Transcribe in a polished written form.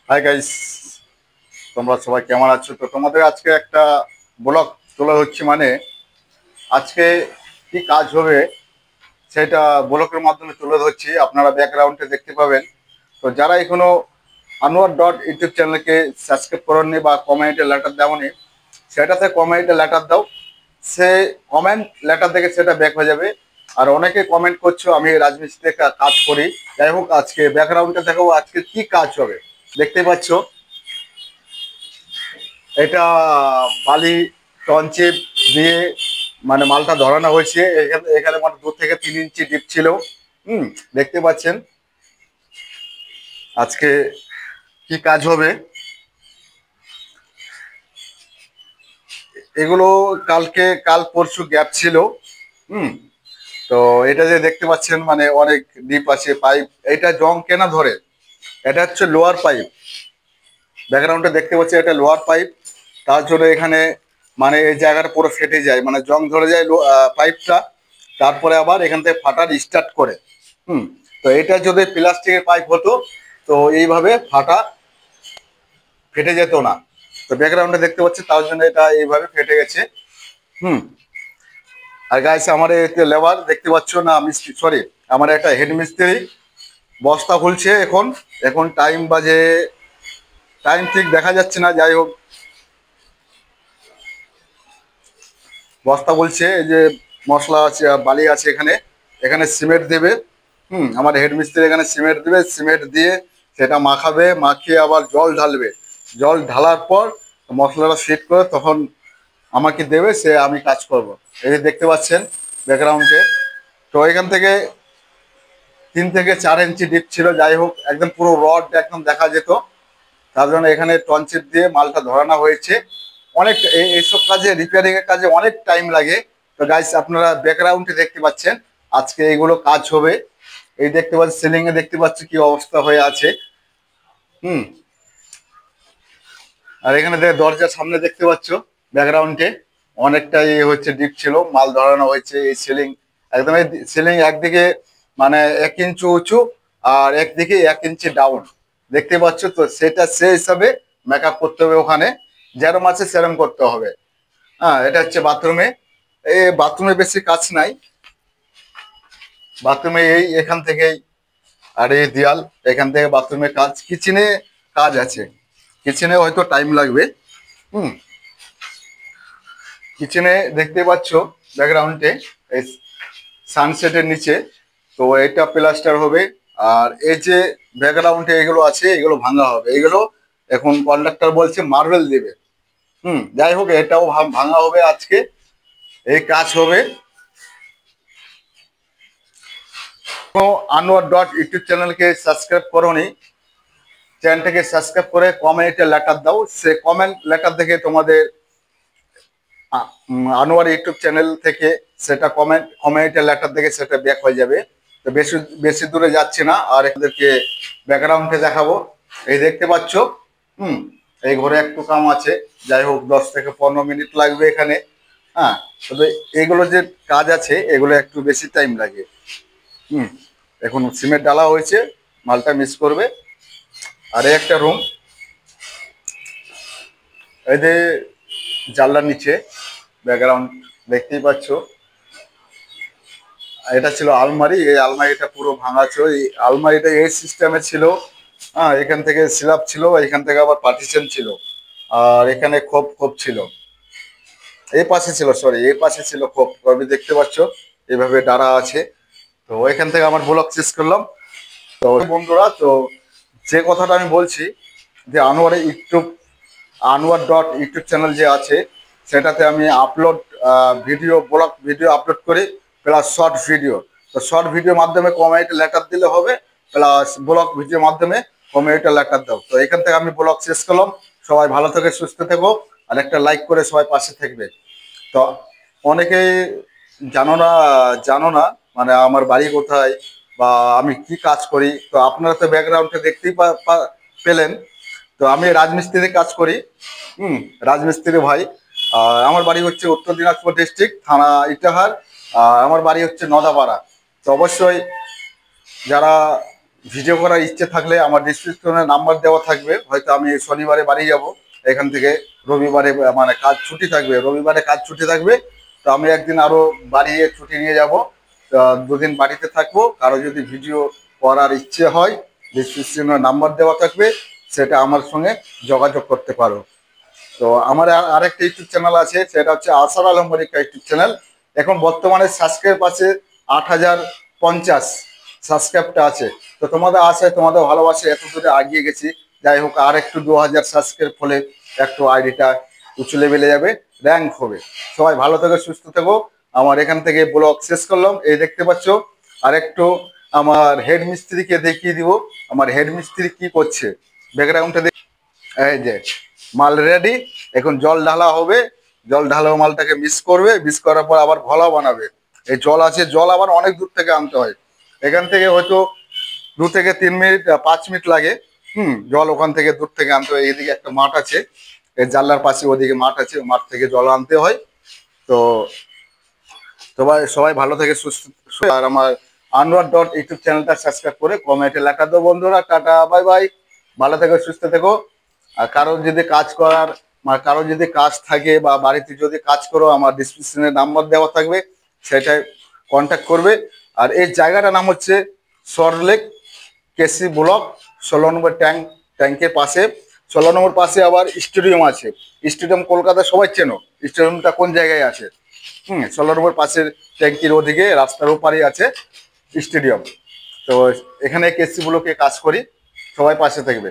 Hi guys, তোমরা সবাই কেমন আছো? তো তোমাদের আজকে একটা ব্লগ তোলা হচ্ছে, মানে আজকে কি কাজ হবে সেটা ব্লগের মাধ্যমে তুলে ধরছি। আপনারা ব্যাকগ্রাউন্ডে দেখতে পাবেন। তো যারা এখনো আনোয়ার ডট ইউটিউব চ্যানেলকে সাবস্ক্রাইব করেননি বা কমেন্টে লেটার দাওনি, সেটাতে কমেন্টে লেটার দাও। সে কমেন্ট লেটার দেখে সেটা ব্যাক হয়ে যাবে। আর অনেকে কমেন্ট করছো আমি রাজমিস্ত্রি কাজ করি। যাই হোক, আজকে ব্যাকগ্রাউন্ডে দেখো আজকে কি কাজ হবে। দেখতে পাচ্ছ, এটা বালি টনচিপ দিয়ে মানে মালটা ধরানো হয়েছে। এখানে এখানে মানে 2 থেকে 3 ইঞ্চি ডিপ ছিল। হুম, দেখতে পাচ্ছেন আজকে কি কাজ হবে। এগুলো কাল পরশু গ্যাপ ছিল। হুম, তো এটা যে দেখতে পাচ্ছেন মানে অনেক ডিপ আছে পাইপ। এটা জং কেনা ধরে, এটা হচ্ছে লোয়ার পাইপ। ব্যাকগ্রাউন্ডে দেখতে পাচ্ছি এটা লোয়ার পাইপ। তার জন্য এখানে মানে এই জায়গাটা পুরো ফেটে যায়, মানে জং ধরে যায় পাইপটা। তারপরে আবার এখান থেকে ফাটার স্টার্ট করে। হুম, তো এটা যদি প্লাস্টিকের পাইপ হতো তো এইভাবে ফাটা ফেটে যেত না। তো ব্যাকগ্রাউন্ডে দেখতে পাচ্ছি তার জন্য এটা এইভাবে ফেটে গেছে। হুম, আর গাইস আমার লেবার দেখতে পাচ্ছ না, মিস্ত্রি সরি, আমার একটা হেড মিস্ত্রি বস্তা খুলছে এখন। এখন টাইম বাজে, টাইম ঠিক দেখা যাচ্ছে না। যাই হোক, বস্তা বলছে এই যে মশলা আছে বালি আছে এখানে, এখানে সিমেন্ট দেবে। আমার হেড মিস্ত্রি এখানে সিমেন্ট দেবে, সিমেন্ট দিয়ে সেটা মাখাবে, মাখিয়ে আবার জল ঢালবে। জল ঢালার পর মশলাটা সেট করে তখন আমাকে দেবে, সে আমি কাজ করব। এই যে দেখতে পাচ্ছেন ব্যাকগ্রাউন্ডে, তো এখান থেকে 3 থেকে 4 ইঞ্চি ডিপ ছিল। যাই হোক, একদম পুরো রড একদম দেখা যেত। তার জন্য এখানে টনচিপ দিয়ে মালটা ধরানো হয়েছে। অনেক এইসব কাজে, রিপেয়ারিং এর কাজে অনেক টাইম লাগে। তো গাইস আপনারা ব্যাকগ্রাউন্ডে দেখতে পাচ্ছেন আজকে এইগুলো কাজ হবে। এই দেখতে পাচ্ছি সিলিং এ দেখতে পাচ্ছি কি অবস্থা হয়ে আছে। হুম, আর এখানে দরজার সামনে দেখতে পাচ্ছ ব্যাকগ্রাউন্ডে অনেকটাই হচ্ছে ডিপ ছিল, মাল ধরানো হয়েছে। এই সিলিং একদম, এই সিলিং একদিকে মানে 1 ইঞ্চি উঁচু আর একদিকে 1 ইঞ্চি ডাউন। দেখতে পাচ্ছ তো, সেটা সেই হিসাবে মেকআপ করতে হবে। ওখানে যেরম আছে সেরম করতে হবে। হ্যাঁ, এটা হচ্ছে বাথরুমে। এই বাথরুমে বেশি কাজ নাই। বাথরুমে এই এখান থেকেই, আর এই দেয়াল এখান থেকে বাথরুমের কাজ। কিচেনে কাজ আছে, কিচেনে হয়তো টাইম লাগবে। হুম, কিচেনে দেখতে পাচ্ছ ব্যাকগ্রাউন্ডে এই সানসেটের নিচে, তো এটা প্লাস্টার হবে। আর এই যে ব্যাকগ্রাউন্ডে এগুলো আছে এগুলো ভাঙা হবে। এগুলো এখন কন্ডাক্টর বলছে মার্বেল দেবে। যাই হোক, এটাও ভাঙা হবে আজকে, এই কাজ হবে। আনোয়ার ডট ইউটিউব চ্যানেলকে সাবস্ক্রাইব করোনি, চ্যানেলটাকে সাবস্ক্রাইব করে কমেন্টে লেটার দাও। সে কমেন্ট লেটার দেখে তোমাদের আনোয়ার ইউটিউব চ্যানেল থেকে সেটা কমেন্টে লেটার দেখে সেটা ব্যাক হয়ে যাবে। তো বেশি বেশি দূরে যাচ্ছে না। আর এদেরকে ব্যাকগ্রাউন্ডে দেখাবো। এই দেখতে পাচ্ছ। হুম, এই ঘরে একটু কাম আছে। যাই হোক, 10 থেকে 15 মিনিট লাগবে এখানে। হ্যাঁ, তবে এইগুলো যে কাজ আছে এগুলো একটু বেশি টাইম লাগে। হুম, এখন সিমেন্ট ডালা হয়েছে, মালটা মিস করবে। আর এই একটা রুম, এই যে জানলার নিচে ব্যাকগ্রাউন্ড দেখতেই পাচ্ছ। এটা ছিল আলমারি, এই আলমারিটা পুরো ভাঙা ছিল। এই আলমারিটা এই সিস্টেমে ছিল। হ্যাঁ, এখান থেকে স্ল্যাব ছিল, এখান থেকে আবার পার্টিশন ছিল। আর এখানে খোপ খোপ ছিল, এই পাশে ছিল, সরি এই পাশে ছিল খোপ। আমি দেখতে পাচ্ছ এইভাবে দাঁড়া আছে। তো এখান থেকে আমার ব্লগ শেষ করলাম। তো বন্ধুরা, তো যে কথাটা আমি বলছি যে আনোয়ার ডট ইউটিউব চ্যানেল যে আছে সেটাতে আমি আপলোড ব্লগ ভিডিও আপলোড করি, প্লাস শর্ট ভিডিও। তো শর্ট ভিডিওর মাধ্যমে কমেন্ট লেটার দিলে হবে, প্লাস ব্লগ ভিডিওর মাধ্যমে কমেন্ট লেটার দাও। তো এখান থেকে আমি ব্লগ শেষ করলাম। সবাই ভালো থেকে সুস্থ থেকো, আর একটা লাইক করে সবাই পাশে থাকবে। তো অনেকেই জানো না মানে আমার বাড়ি কোথায় বা আমি কি কাজ করি। তো আপনারা তো ব্যাকগ্রাউন্ডে দেখতেই পেলেন। তো আমি রাজমিস্ত্রিতে কাজ করি। হুম, রাজমিস্ত্রি ভাই। আমার বাড়ি হচ্ছে উত্তর দিনাজপুর ডিস্ট্রিক্ট, থানা ইটাহার। আমার বাড়ি হচ্ছে নদাপাড়া। তো অবশ্যই যারা ভিডিও করার ইচ্ছে থাকলে আমার ডিসক্রিপশনে নাম্বার দেওয়া থাকবে। হয়তো আমি শনিবারে বাড়ি যাব, এখান থেকে রবিবারে মানে কাজ ছুটি থাকবে, রবিবারে কাজ ছুটি থাকবে। তো আমি একদিন আরো বাড়িয়ে ছুটি নিয়ে যাব, দুদিন বাড়িতে থাকবো। কারো যদি ভিডিও করার ইচ্ছে হয়, ডিসক্রিপশনে নাম্বার দেওয়া থাকবে, সেটা আমার সঙ্গে যোগাযোগ করতে পারো। তো আমার আরেকটা ইউটিউব চ্যানেল আছে, সেটা হচ্ছে আসার আলম মল্লিকা ইউটিউব চ্যানেল। এখন বর্তমানে সাবস্ক্রাইব আছে 8,050 সাবস্ক্রাইবটা আছে। তো তোমাদের আশায়, তোমাদের ভালোবাসে এত দূরে এগিয়ে গেছি। যাই হোক, আর একটু 2,000 সাবস্ক্রাইব হলে একটু আইডিটা উঁচু লেভেলে যাবে, র্যাঙ্ক হবে। সবাই ভালো থেকো, সুস্থ থেকো। আমার এখান থেকে ব্লগ শেষ করলাম। এই দেখতে পাচ্ছ, আর একটু আমার হেড মিস্ত্রিকে দেখিয়ে দিব আমার হেড মিস্ত্রি কি করছে। ব্যাকগ্রাউন্ডটা এই যে মাল রেডি, এখন জল ঢালা হবে। জল ঢালাও মালটাকে মিক্স করবে, মিক্স করার পর আবার ঘোলা বানাবে। এই জল আছে, জল আবার অনেক দূর থেকে আনতে হয়। এখান থেকে হয়তো 2 থেকে 3 মিনিট 5 মিনিট লাগে। জল ওখান থেকে দূর থেকে আনতে হয়। এইদিকে একটা মাঠ আছে, এই জানলার পাশে ওদিকে মাঠ আছে, ওই মাঠ থেকে জল আনতে হয়। তো সবাই সবাই ভালো থেকে সুস্থ। আর আমার আনোয়ার ডট ইউটিউব চ্যানেলটা সাবস্ক্রাইব করে কমেন্টে লেখা দাও বন্ধুরা। টাটা, বাই বাই, ভালো থেকো, সুস্থ থেকো। আর কারোর যদি কাজ করার, মানে কারোর যদি কাজ থাকে বা বাড়িতে যদি কাজ করো, আমার ডিসক্রিপশনে নাম্বার দেওয়া থাকবে, সেটাই কন্ট্যাক্ট করবে। আর এই জায়গাটার নাম হচ্ছে সরলেক কেসি ব্লক, 16 নম্বর ট্যাঙ্কের পাশে। 16 নম্বর পাশে আবার স্টেডিয়াম আছে। স্টেডিয়াম কলকাতা সবাই চেনো, স্টেডিয়ামটা কোন জায়গায় আছে? 16 নম্বর পাশের ট্যাঙ্কির ওদিকে রাস্তার ওপারে আছে স্টেডিয়াম। তো এখানে কেসি ব্লকে কাজ করি, সবাই পাশে থাকবে।